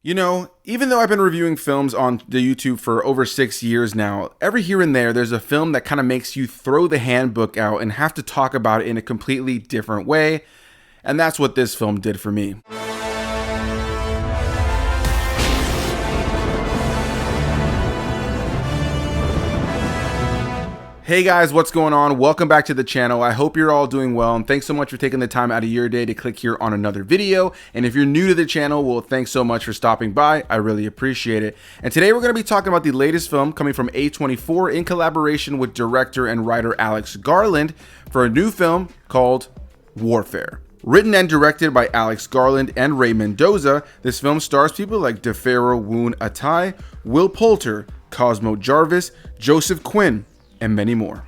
You know, even though I've been reviewing films on the YouTube for over 6 years now, every here and there's a film that kind of makes you throw the handbook out and have to talk about it in a completely different way. And that's what this film did for me. Hey guys, what's going on? Welcome back to the channel. I hope you're all doing well, and thanks so much for taking the time out of your day to click here on another video. And if you're new to the channel, well, thanks so much for stopping by. I really appreciate it. And today we're going to be talking about the latest film coming from A24 in collaboration with director and writer Alex Garland for a new film called Warfare. Written and directed by Alex Garland and Mendoza, this film stars people like DeFaro Woon-A-Tai, Will Poulter, Cosmo Jarvis, Joseph Quinn, and many more.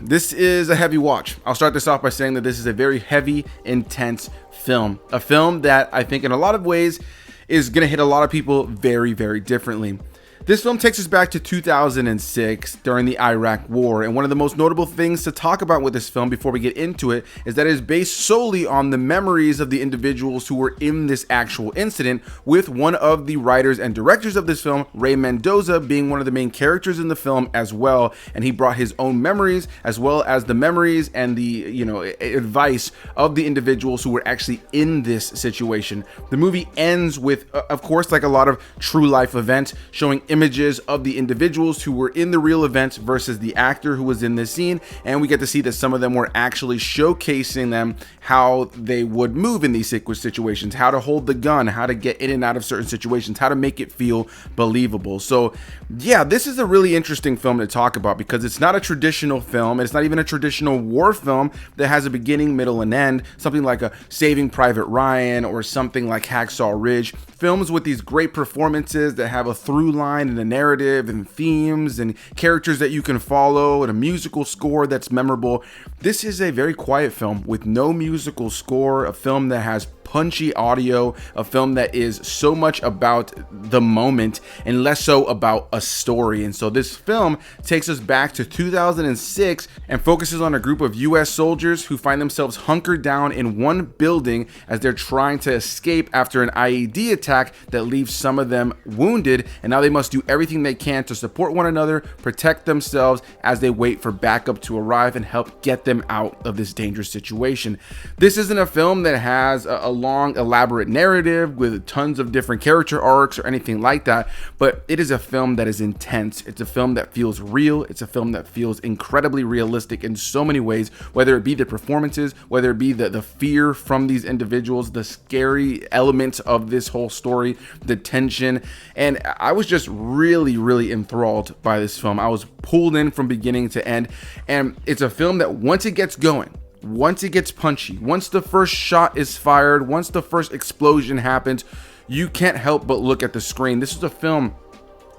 This is a heavy watch. I'll start this off by saying that this is a very heavy, intense film. A film that I think in a lot of ways is going to hit a lot of people very, very differently. This film takes us back to 2006 during the Iraq War, and one of the most notable things to talk about with this film before we get into it is that it is based solely on the memories of the individuals who were in this actual incident, with one of the writers and directors of this film, Mendoza, being one of the main characters in the film as well, and he brought his own memories as well as the memories and the advice of the individuals who were actually in this situation. The movie ends with, of course, like a lot of true life events, showing images of the individuals who were in the real events versus the actor who was in this scene, and we get to see that some of them were actually showcasing them how they would move in these situations, how to hold the gun, how to get in and out of certain situations, how to make it feel believable. So yeah, this is a really interesting film to talk about because it's not a traditional film, and it's not even a traditional war film that has a beginning, middle, and end, something like a Saving Private Ryan or something like Hacksaw Ridge. Films with these great performances that have a through line and a narrative and themes and characters that you can follow and a musical score that's memorable. This is a very quiet film with no musical score, a film that has punchy audio, a film that is so much about the moment and less so about a story. And so this film takes us back to 2006 and focuses on a group of US soldiers who find themselves hunkered down in one building as they're trying to escape after an IED attack that leaves some of them wounded, and now they must do everything they can to support one another, protect themselves as they wait for backup to arrive and help get them out of this dangerous situation. This isn't a film that has a long elaborate narrative with tons of different character arcs or anything like that, but it is a film that is intense. It's a film that feels real. It's a film that feels incredibly realistic in so many ways, whether it be the performances, whether it be the fear from these individuals, the scary elements of this whole story, the tension. And I was just really enthralled by this film. I was pulled in from beginning to end, and it's a film that once it gets going, once it gets punchy, once the first shot is fired, once the first explosion happens, you can't help but look at the screen. This is a film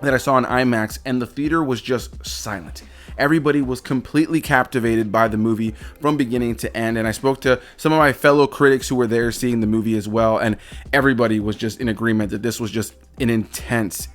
that I saw in IMAX, and the theater was just silent. Everybody was completely captivated by the movie from beginning to end, and I spoke to some of my fellow critics who were there seeing the movie as well, and everybody was just in agreement that this was just an intense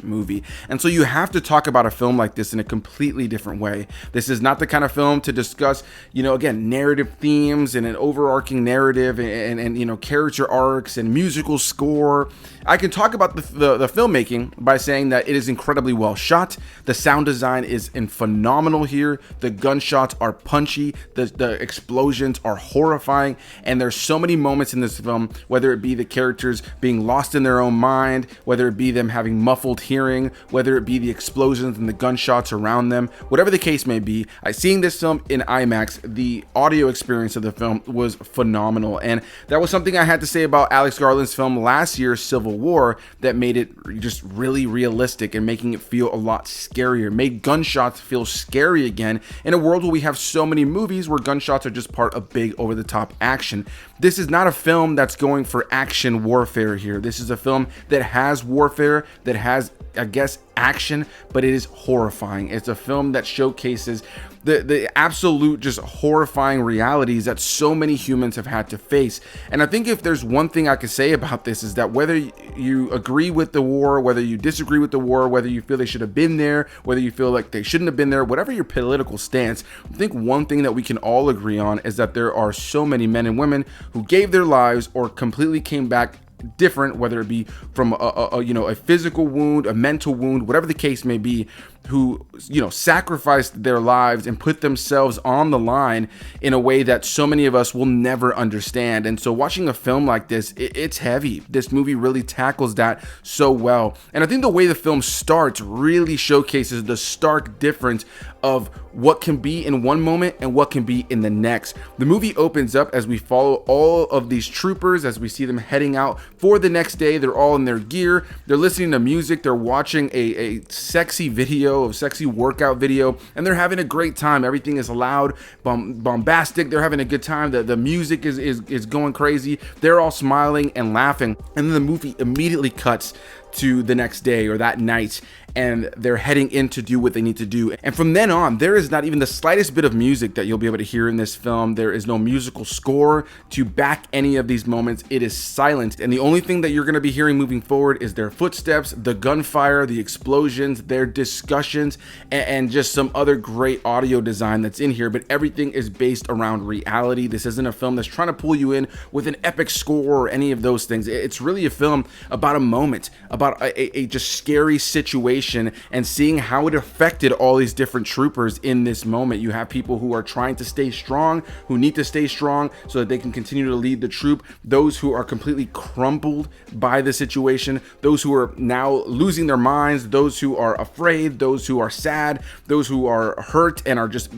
movie. And so you have to talk about a film like this in a completely different way. This is not the kind of film to discuss, again, narrative themes and an overarching narrative and character arcs and musical score. I can talk about the filmmaking by saying that it is incredibly well shot. The sound design is phenomenal here. The gunshots are punchy. The explosions are horrifying. And there's so many moments in this film, whether it be the characters being lost in their own mind, whether it be them having muffled hearing, whether it be the explosions and the gunshots around them, whatever the case may be. Seeing this film in IMAX, the audio experience of the film was phenomenal. And that was something I had to say about Alex Garland's film last year, Civil War, that made it just really realistic and making it feel a lot scarier, made gunshots feel scary again in a world where we have so many movies where gunshots are just part of big over-the-top action. This is not a film that's going for action warfare here. This is a film that has warfare, that has, I guess, action, but it is horrifying. It's a film that showcases the absolute just horrifying realities that so many humans have had to face. And I think if there's one thing I could say about this is that whether you agree with the war, whether you disagree with the war, whether you feel they should have been there, whether you feel like they shouldn't have been there, whatever your political stance, I think one thing that we can all agree on is that there are so many men and women who gave their lives or completely came back different, whether it be from a physical wound, a mental wound, whatever the case may be, who, sacrificed their lives and put themselves on the line in a way that so many of us will never understand. And so watching a film like this, it's heavy. This movie really tackles that so well. And I think the way the film starts really showcases the stark difference of what can be in one moment and what can be in the next. The movie opens up as we follow all of these troopers, as we see them heading out for the next day. They're all in their gear, they're listening to music, they're watching a sexy video, a sexy workout video, and they're having a great time. Everything is loud, bombastic, they're having a good time. The music is going crazy, they're all smiling and laughing. And then the movie immediately cuts to the next day or that night, and they're heading in to do what they need to do. And from then on, there is not even the slightest bit of music that you'll be able to hear in this film. There is no musical score to back any of these moments. It is silent, and the only thing that you're going to be hearing moving forward is their footsteps, the gunfire, the explosions, their discussions, and just some other great audio design that's in here. But everything is based around reality. This isn't a film that's trying to pull you in with an epic score or any of those things. It's really a film about a moment, about a just scary situation, and seeing how it affected all these different troopers in this moment. You have people who are trying to stay strong, who need to stay strong so that they can continue to lead the troop, those who are completely crumbled by the situation, those who are now losing their minds, those who are afraid, those who are sad, those who are hurt and are just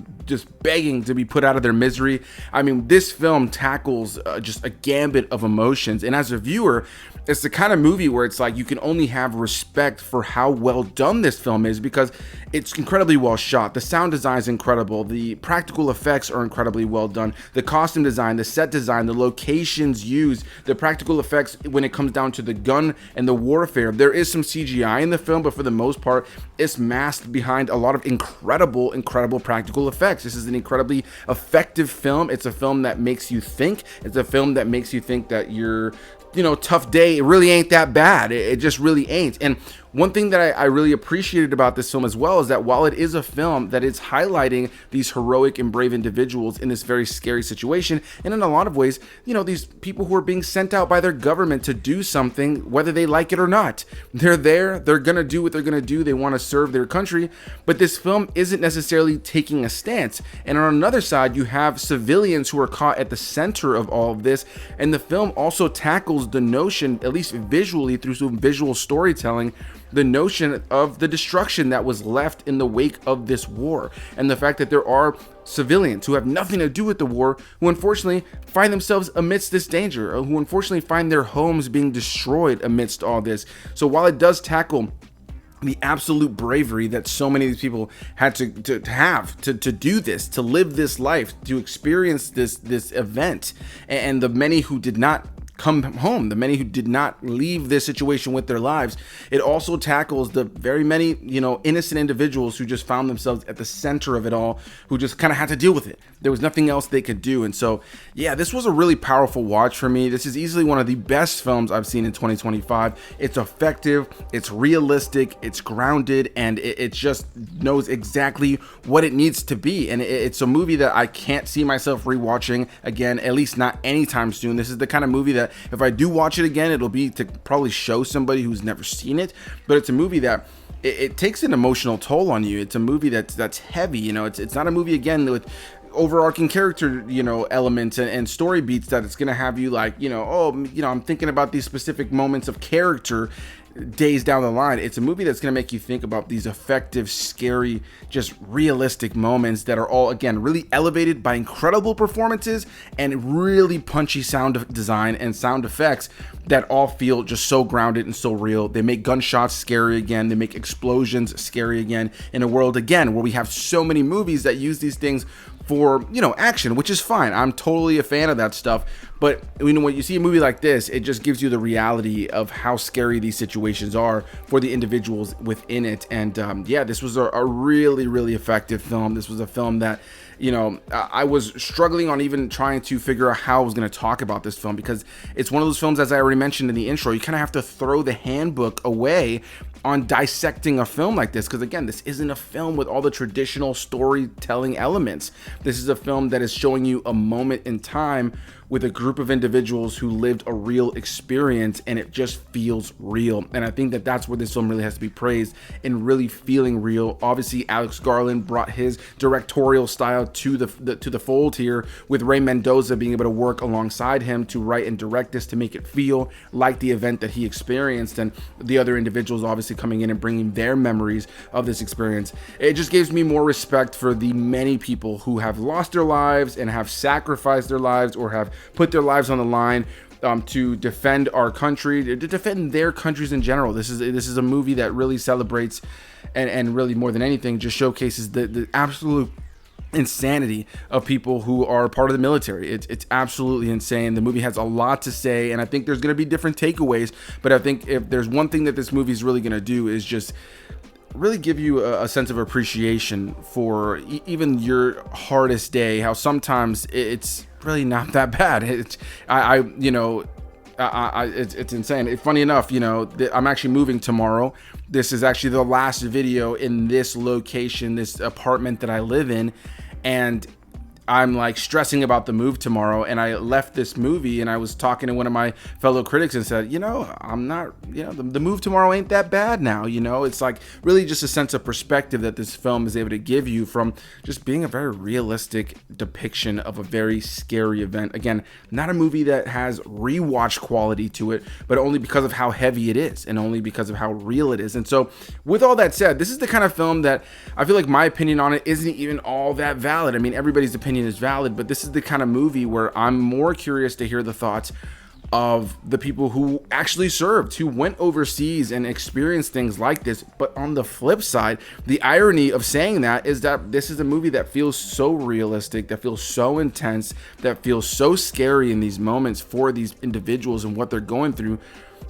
begging to be put out of their misery. I mean, this film tackles just a gambit of emotions, and as a viewer, it's the kind of movie where it's like you can only have respect for how well done this film is, because it's incredibly well shot. The sound design is incredible. The practical effects are incredibly well done. The costume design, the set design, the locations used, the practical effects when it comes down to the gun and the warfare. There is some CGI in the film, but for the most part, it's masked behind a lot of incredible practical effects. This is an incredibly effective film. It's a film that makes you think. It's a film that makes you think that you're tough day, it really ain't that bad. It just really ain't. And one thing that I really appreciated about this film as well is that while it is a film that is highlighting these heroic and brave individuals in this very scary situation, and in a lot of ways, these people who are being sent out by their government to do something, whether they like it or not, they're there, they're gonna do what they're gonna do, they want to serve their country. But this film isn't necessarily taking a stance. And on another side, you have civilians who are caught at the center of all of this, and the film also tackles the notion, at least visually through some visual storytelling, the notion of the destruction that was left in the wake of this war, and the fact that there are civilians who have nothing to do with the war who unfortunately find themselves amidst this danger, or who unfortunately find their homes being destroyed amidst all this. So while it does tackle the absolute bravery that so many of these people had to do this, to live this life, to experience this event, and the many who did not come home, the many who did not leave this situation with their lives, it also tackles the very many, innocent individuals who just found themselves at the center of it all, who just kind of had to deal with it. There was nothing else they could do. And so, yeah, this was a really powerful watch for me. This is easily one of the best films I've seen in 2025. It's effective, it's realistic, it's grounded, and it just knows exactly what it needs to be. And it's a movie that I can't see myself rewatching again, at least not anytime soon. This is the kind of movie that if I do watch it again, it'll be to probably show somebody who's never seen it. But it's a movie that it takes an emotional toll on you. It's a movie that's heavy. It's not a movie again with overarching character elements and story beats that it's gonna have you like I'm thinking about these specific moments of character days down the line. It's a movie that's going to make you think about these effective, scary, just realistic moments that are all, again, really elevated by incredible performances and really punchy sound design and sound effects that all feel just so grounded and so real. They make gunshots scary again. They make explosions scary again, in a world, again, where we have so many movies that use these things for action, which is fine. I'm totally a fan of that stuff. But when you see a movie like this, it just gives you the reality of how scary these situations are for the individuals within it. And yeah, this was a really, really effective film. This was a film that I was struggling on even trying to figure out how I was going to talk about this film, because it's one of those films, as I already mentioned in the intro, you kind of have to throw the handbook away on dissecting a film like this, because again, this isn't a film with all the traditional storytelling elements. This is a film that is showing you a moment in time with a group of individuals who lived a real experience, and it just feels real. And I think that that's where this film really has to be praised, in really feeling real. Obviously, Alex Garland brought his directorial style to the fold here, with Ray Mendoza being able to work alongside him to write and direct this to make it feel like the event that he experienced, and the other individuals obviously coming in and bringing their memories of this experience. It just gives me more respect for the many people who have lost their lives and have sacrificed their lives, or have put their lives on the line to defend our country, to defend their countries in general. This is a movie that really celebrates and really, more than anything, just showcases the absolute insanity of people who are part of the military. It's absolutely insane. The movie has a lot to say, and I think there's going to be different takeaways, but I think if there's one thing that this movie is really going to do, is just really give you a sense of appreciation for even your hardest day, how sometimes it's really not that bad. It's insane. It's funny enough, I'm actually moving tomorrow. This is actually the last video in this location, this apartment that I live in, and I'm like stressing about the move tomorrow. And I left this movie and I was talking to one of my fellow critics and said, I'm not, the move tomorrow ain't that bad now. It's like really just a sense of perspective that this film is able to give you, from just being a very realistic depiction of a very scary event. Again, not a movie that has rewatch quality to it, but only because of how heavy it is and only because of how real it is. And so with all that said, this is the kind of film that I feel like my opinion on it isn't even all that valid. I mean, everybody's opinion is valid, but this is the kind of movie where I'm more curious to hear the thoughts of the people who actually served, who went overseas and experienced things like this. But on the flip side, the irony of saying that is that this is a movie that feels so realistic, that feels so intense, that feels so scary in these moments for these individuals and what they're going through,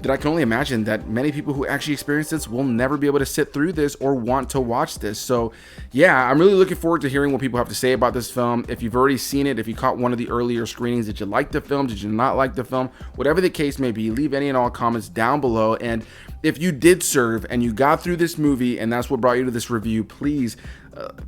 that I can only imagine that many people who actually experience this will never be able to sit through this or want to watch this. So yeah, I'm really looking forward to hearing what people have to say about this film. If you've already seen it, if you caught one of the earlier screenings, did you like the film? Did you not like the film? Whatever the case may be, leave any and all comments down below. And if you did serve and you got through this movie and that's what brought you to this review, please,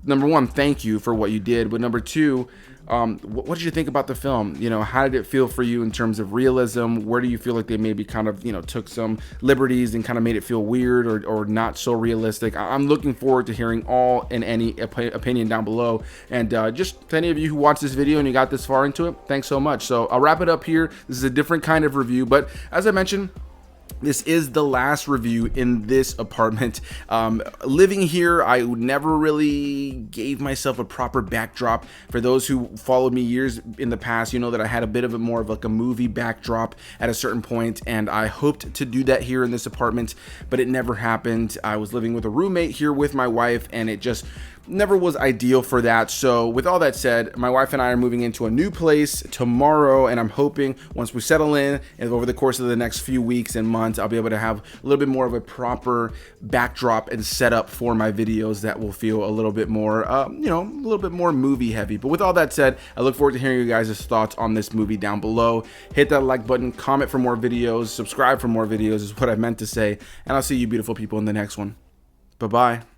number one, thank you for what you did. But number two, what did you think about the film? How did it feel for you in terms of realism? Where do you feel like they maybe kind of, took some liberties and kind of made it feel weird or not so realistic? I'm looking forward to hearing all and any opinion down below. And just to any of you who watched this video and you got this far into it, thanks so much. So I'll wrap it up here. This is a different kind of review, but as I mentioned, this is the last review in this apartment. Living here, I never really gave myself a proper backdrop. For those who followed me years in the past, you know that I had a bit of a more of like a movie backdrop at a certain point, and I hoped to do that here in this apartment, but it never happened. I was living with a roommate here with my wife, and it just never was ideal for that. So with all that said, my wife and I are moving into a new place tomorrow, and I'm hoping once we settle in and over the course of the next few weeks and months, I'll be able to have a little bit more of a proper backdrop and setup for my videos that will feel a little bit more, a little bit more movie heavy. But with all that said, I look forward to hearing you guys' thoughts on this movie down below. Hit that like button, comment for more videos, subscribe for more videos is what I meant to say, and I'll see you beautiful people in the next one. Bye-bye.